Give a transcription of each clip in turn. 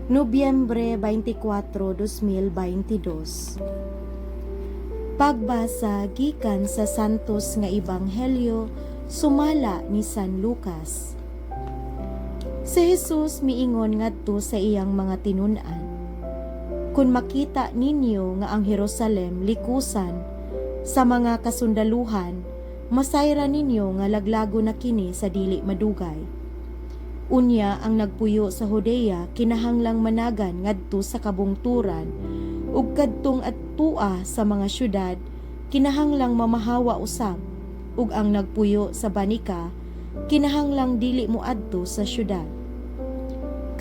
Nobyembre 24, 2022. Pagbasa gikan sa santos nga ebanghelyo sumala ni San Lucas. Si Jesus miingon ngadto sa iyang mga tinun-an, "Kung makita ninyo nga ang Jerusalem likusan sa mga kasundaluhan, masayra ninyo nga laglago na kini sa dili madugay." Unya ang nagpuyo sa Judea kinahanglang managan ngadto sa kabungturan ug kadtong adtua sa mga syudad kinahanglang mamahawa usab, ug ang nagpuyo sa banika kinahanglang dili moadto sa syudad.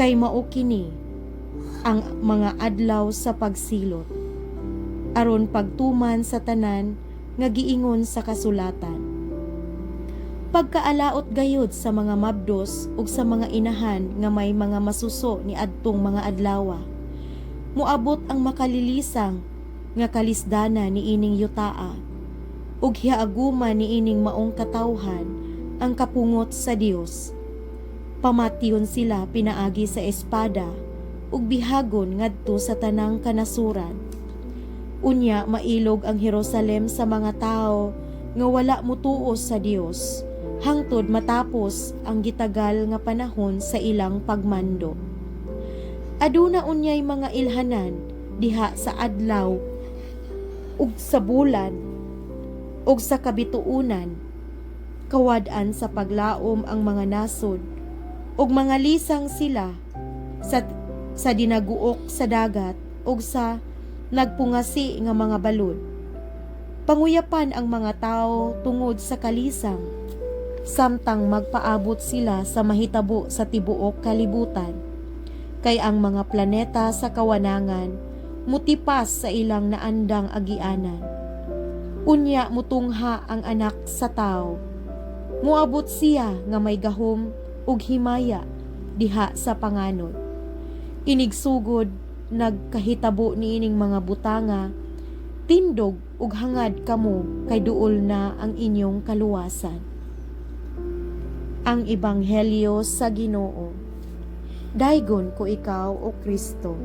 Kay mao kini ang mga adlaw sa pagsilot aron pagtuman sa tanan nga giingon sa kasulatan. Pagkaalaot gayud sa mga mabdos ug sa mga inahan nga may mga masuso ni adtong mga adlawa, muabot ang makalilisang nga kalisdana ni ining yutaa ug hiaguman ni ining maong katawhan ang kapungot sa Dios. Pamatyon sila pinaagi sa espada ug bihagon ngadto sa tanang kanasuran. Unya mailog ang Jerusalem sa mga tawo nga wala motuos sa Dios hangtod matapos ang gitagal nga panahon sa ilang pagmando. Aduna unyay mga ilhanan diha sa adlaw ug sa bulan ug sa kabituunan, kawad-an sa paglaom ang mga nasod ug mga lisang sila sa dinaguok sa dagat ug sa nagpungasi nga mga balod. Panguyapan ang mga tawo tungod sa kalisang, samtang magpaabot sila sa mahitabo sa tibuok kalibutan, kay ang mga planeta sa kawanangan mutipas sa ilang naandang agianan. Unya mutungha ang anak sa tao, muabot siya nga may gahom ug himaya diha sa panganod. Inigsugod nagkahitabo niining mga butanga, tindog ug hangad kamo kay duol na ang inyong kaluwasan. Ang Ebanghelyo sa Ginoo. Daygon ko ikaw, O Kristo.